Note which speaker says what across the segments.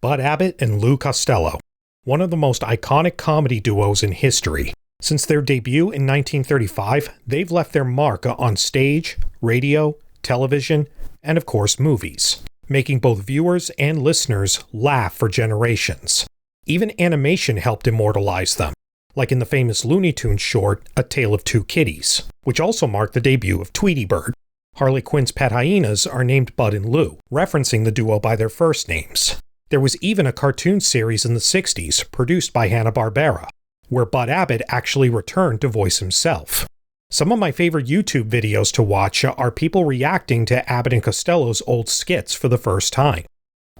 Speaker 1: Bud Abbott and Lou Costello, one of the most iconic comedy duos in history. Since their debut in 1935, they've left their mark on stage, radio, television, and of course movies, making both viewers and listeners laugh for generations. Even animation helped immortalize them, like in the famous Looney Tunes short, A Tale of Two Kitties, which also marked the debut of Tweety Bird. Harley Quinn's pet hyenas are named Bud and Lou, referencing the duo by their first names. There was even a cartoon series in the 60s produced by Hanna-Barbera, where Bud Abbott actually returned to voice himself. Some of my favorite YouTube videos to watch are people reacting to Abbott and Costello's old skits for the first time.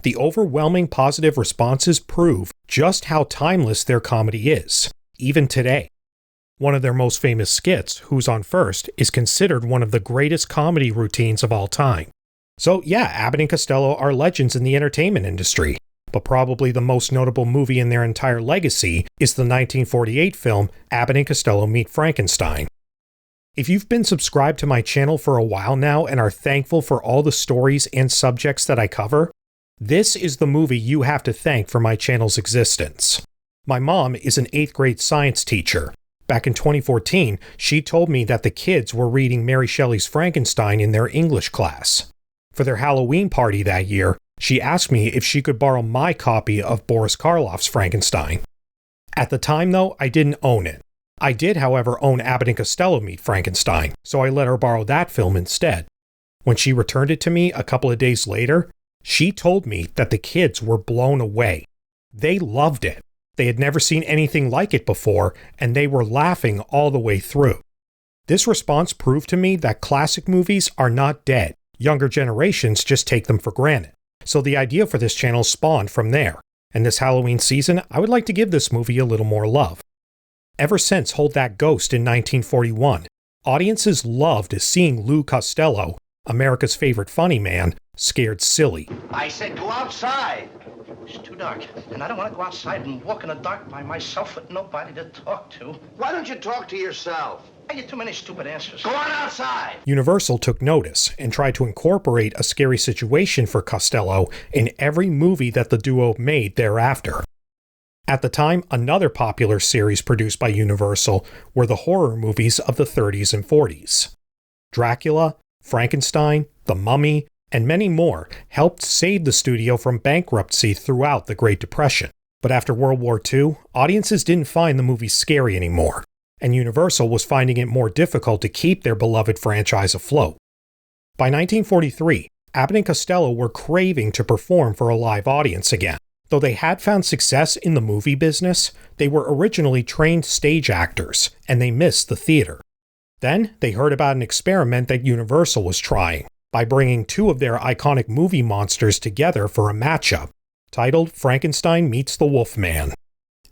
Speaker 1: The overwhelming positive responses prove just how timeless their comedy is, even today. One of their most famous skits, Who's on First, is considered one of the greatest comedy routines of all time. So yeah, Abbott and Costello are legends in the entertainment industry, but probably the most notable movie in their entire legacy is the 1948 film Abbott and Costello Meet Frankenstein. If you've been subscribed to my channel for a while now and are thankful for all the stories and subjects that I cover, this is the movie you have to thank for my channel's existence. My mom is an 8th grade science teacher. Back in 2014, she told me that the kids were reading Mary Shelley's Frankenstein in their English class. For their Halloween party that year, she asked me if she could borrow my copy of Boris Karloff's Frankenstein. At the time, though, I didn't own it. I did, however, own Abbott and Costello Meet Frankenstein, so I let her borrow that film instead. When she returned it to me a couple of days later, she told me that the kids were blown away. They loved it. They had never seen anything like it before, and they were laughing all the way through. This response proved to me that classic movies are not dead. Younger generations just take them for granted. So the idea for this channel spawned from there, and this Halloween season, I would like to give this movie a little more love. Ever since Hold That Ghost in 1941, audiences loved seeing Lou Costello, America's favorite funny man, scared silly.
Speaker 2: I said go outside. It's too dark, and I don't want to go outside and walk in the dark by myself with nobody to talk to.
Speaker 3: Why don't you talk to yourself?
Speaker 2: I get too many stupid answers.
Speaker 3: Go on outside!
Speaker 1: Universal took notice and tried to incorporate a scary situation for Costello in every movie that the duo made thereafter. At the time, another popular series produced by Universal were the horror movies of the 30s and 40s. Dracula, Frankenstein, The Mummy, and many more helped save the studio from bankruptcy throughout the Great Depression. But after World War II, audiences didn't find the movies scary anymore, and Universal was finding it more difficult to keep their beloved franchise afloat. By 1943, Abbott and Costello were craving to perform for a live audience again. Though they had found success in the movie business, they were originally trained stage actors, and they missed the theater. Then, they heard about an experiment that Universal was trying, by bringing two of their iconic movie monsters together for a matchup, titled Frankenstein Meets the Wolfman.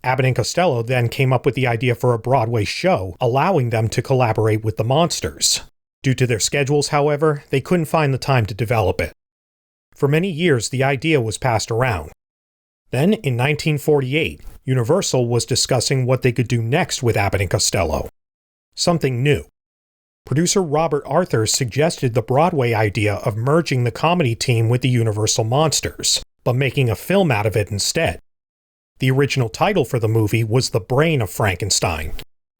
Speaker 1: Abbott and Costello then came up with the idea for a Broadway show, allowing them to collaborate with the monsters. Due to their schedules, however, they couldn't find the time to develop it. For many years, the idea was passed around. Then, in 1948, Universal was discussing what they could do next with Abbott and Costello. Something new. Producer Robert Arthur suggested the Broadway idea of merging the comedy team with the Universal monsters, but making a film out of it instead. The original title for the movie was The Brain of Frankenstein,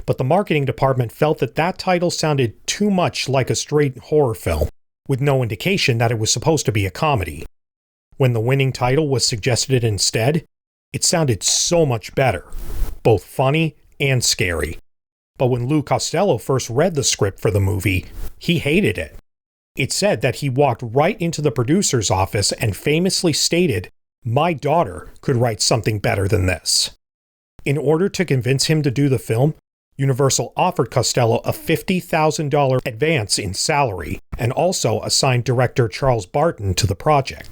Speaker 1: but the marketing department felt that that title sounded too much like a straight horror film, with no indication that it was supposed to be a comedy. When the winning title was suggested instead, it sounded so much better, both funny and scary. But when Lou Costello first read the script for the movie, he hated it. It said that he walked right into the producer's office and famously stated, "My daughter could write something better than this." In order to convince him to do the film, Universal offered Costello a $50,000 advance in salary and also assigned director Charles Barton to the project.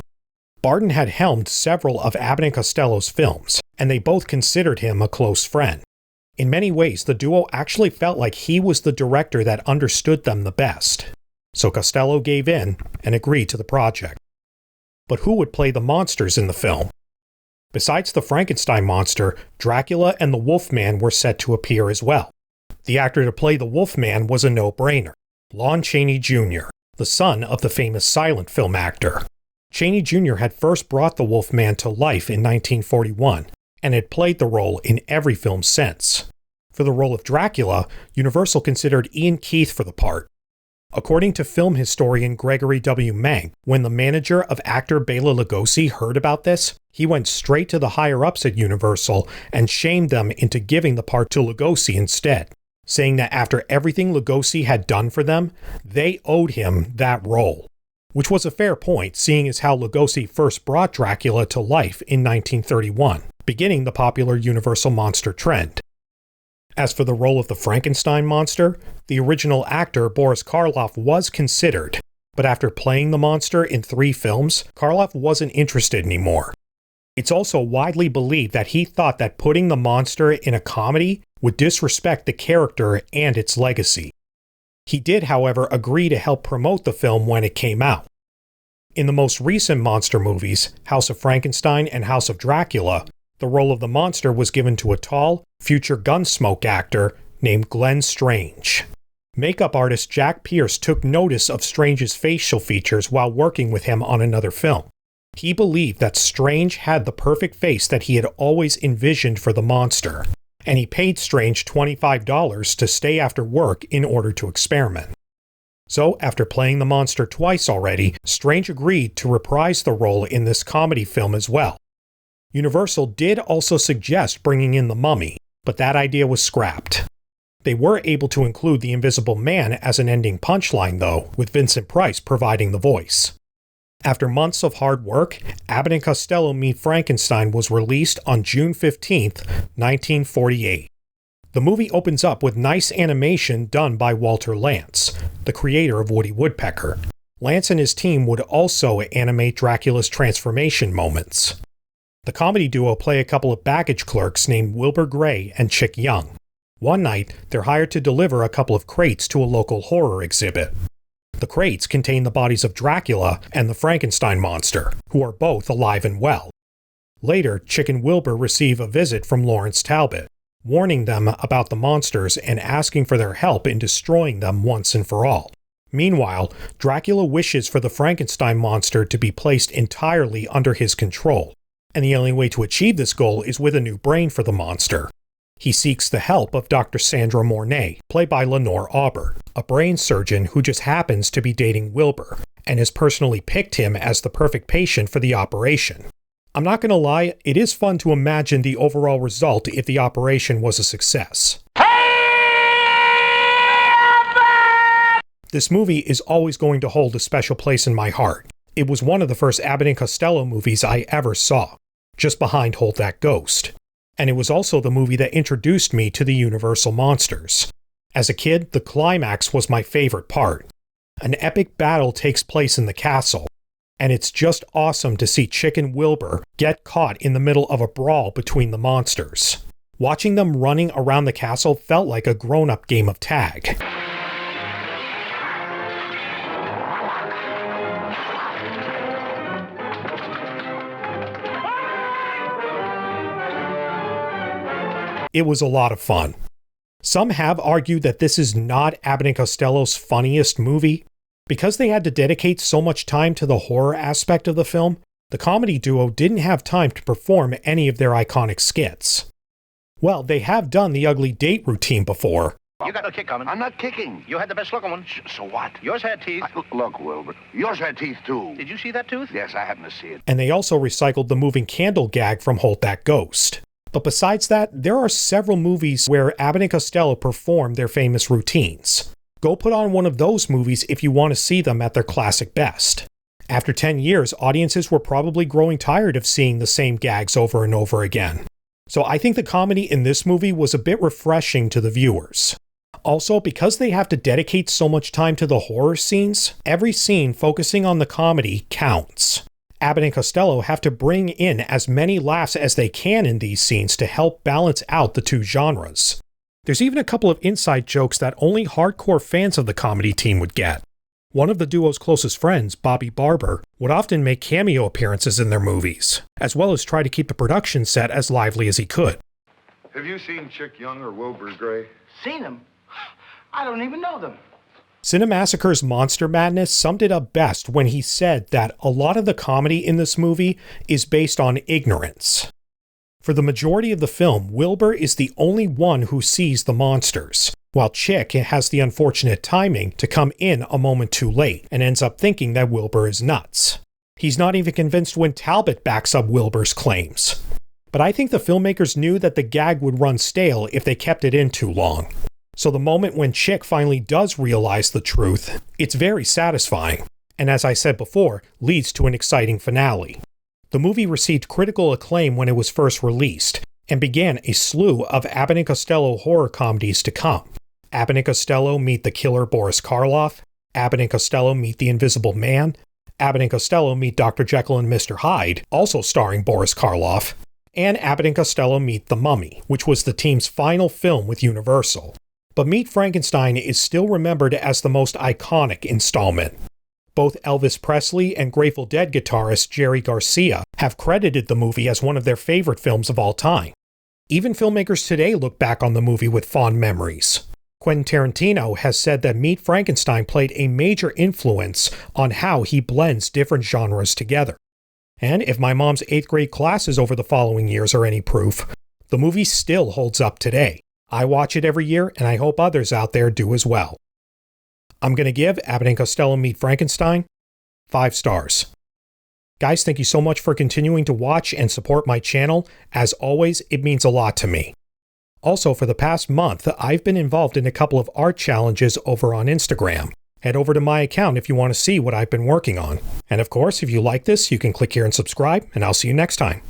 Speaker 1: Barton had helmed several of Abbott and Costello's films, and they both considered him a close friend. In many ways, the duo actually felt like he was the director that understood them the best. So Costello gave in and agreed to the project. But who would play the monsters in the film? Besides the Frankenstein monster, Dracula and the Wolfman were set to appear as well. The actor to play the Wolfman was a no-brainer, Lon Chaney Jr., the son of the famous silent film actor. Chaney Jr. had first brought the Wolfman to life in 1941, and had played the role in every film since. For the role of Dracula, Universal considered Ian Keith for the part. According to film historian Gregory W. Mank, when the manager of actor Bela Lugosi heard about this, he went straight to the higher-ups at Universal and shamed them into giving the part to Lugosi instead, saying that after everything Lugosi had done for them, they owed him that role. Which was a fair point, seeing as how Lugosi first brought Dracula to life in 1931, beginning the popular Universal monster trend. As for the role of the Frankenstein monster, the original actor Boris Karloff was considered, but after playing the monster in 3 films, Karloff wasn't interested anymore. It's also widely believed that he thought that putting the monster in a comedy would disrespect the character and its legacy. He did, however, agree to help promote the film when it came out. In the most recent monster movies, House of Frankenstein and House of Dracula, the role of the monster was given to a tall, future Gunsmoke actor named Glenn Strange. Makeup artist Jack Pierce took notice of Strange's facial features while working with him on another film. He believed that Strange had the perfect face that he had always envisioned for the monster, and he paid Strange $25 to stay after work in order to experiment. So, after playing the monster twice already, Strange agreed to reprise the role in this comedy film as well. Universal did also suggest bringing in the Mummy, but that idea was scrapped. They were able to include the Invisible Man as an ending punchline, though, with Vincent Price providing the voice. After months of hard work, Abbott and Costello Meet Frankenstein was released on June 15, 1948. The movie opens up with nice animation done by Walter Lantz, the creator of Woody Woodpecker. Lantz and his team would also animate Dracula's transformation moments. The comedy duo play a couple of baggage clerks named Wilbur Gray and Chick Young. One night, they're hired to deliver a couple of crates to a local horror exhibit. The crates contain the bodies of Dracula and the Frankenstein monster, who are both alive and well. Later, Chick and Wilbur receive a visit from Lawrence Talbot, warning them about the monsters and asking for their help in destroying them once and for all. Meanwhile, Dracula wishes for the Frankenstein monster to be placed entirely under his control, and the only way to achieve this goal is with a new brain for the monster. He seeks the help of Dr. Sandra Mornay, played by Lenore Auber, a brain surgeon who just happens to be dating Wilbur, and has personally picked him as the perfect patient for the operation. I'm not going to lie, it is fun to imagine the overall result if the operation was a success. This movie is always going to hold a special place in my heart. It was one of the first Abbott and Costello movies I ever saw, just behind Hold That Ghost. And it was also the movie that introduced me to the Universal monsters. As a kid, the climax was my favorite part. An epic battle takes place in the castle, and it's just awesome to see Chick and Wilbur get caught in the middle of a brawl between the monsters. Watching them running around the castle felt like a grown-up game of tag. It was a lot of fun. Some have argued that this is not Abbott and Costello's funniest movie. Because they had to dedicate so much time to the horror aspect of the film, the comedy duo didn't have time to perform any of their iconic skits. Well, they have done the ugly date routine before.
Speaker 2: You got no kick coming.
Speaker 3: I'm not kicking.
Speaker 2: You had the best looking one.
Speaker 3: So what?
Speaker 2: Yours had teeth.
Speaker 3: Look, Wilbur. Yours had teeth, too.
Speaker 2: Did you see that tooth?
Speaker 3: Yes, I happened to see it.
Speaker 1: And they also recycled the moving candle gag from Hold That Ghost. But besides that, there are several movies where Abbott and Costello perform their famous routines. Go put on one of those movies if you want to see them at their classic best. After 10 years, audiences were probably growing tired of seeing the same gags over and over again. So I think the comedy in this movie was a bit refreshing to the viewers. Also, because they have to dedicate so much time to the horror scenes, every scene focusing on the comedy counts. Abbott and Costello have to bring in as many laughs as they can in these scenes to help balance out the two genres. There's even a couple of inside jokes that only hardcore fans of the comedy team would get. One of the duo's closest friends, Bobby Barber, would often make cameo appearances in their movies, as well as try to keep the production set as lively as he could.
Speaker 4: Have you seen Chick Young or Wilbur Gray?
Speaker 2: Seen them? I don't even know them.
Speaker 1: Cinemassacre's Monster Madness summed it up best when he said that a lot of the comedy in this movie is based on ignorance. For the majority of the film, Wilbur is the only one who sees the monsters, while Chick has the unfortunate timing to come in a moment too late and ends up thinking that Wilbur is nuts. He's not even convinced when Talbot backs up Wilbur's claims. But I think the filmmakers knew that the gag would run stale if they kept it in too long. So the moment when Chick finally does realize the truth, it's very satisfying, and as I said before, leads to an exciting finale. The movie received critical acclaim when it was first released, and began a slew of Abbott and Costello horror comedies to come. Abbott and Costello meet the killer Boris Karloff, Abbott and Costello meet the Invisible Man, Abbott and Costello meet Dr. Jekyll and Mr. Hyde, also starring Boris Karloff, and Abbott and Costello meet The Mummy, which was the team's final film with Universal. But Meet Frankenstein is still remembered as the most iconic installment. Both Elvis Presley and Grateful Dead guitarist Jerry Garcia have credited the movie as one of their favorite films of all time. Even filmmakers today look back on the movie with fond memories. Quentin Tarantino has said that Meet Frankenstein played a major influence on how he blends different genres together. And if my mom's 8th grade classes over the following years are any proof, the movie still holds up today. I watch it every year, and I hope others out there do as well. I'm going to give Abbott and Costello Meet Frankenstein 5 stars. Guys, thank you so much for continuing to watch and support my channel. As always, it means a lot to me. Also, for the past month, I've been involved in a couple of art challenges over on Instagram. Head over to my account if you want to see what I've been working on. And of course, if you like this, you can click here and subscribe, and I'll see you next time.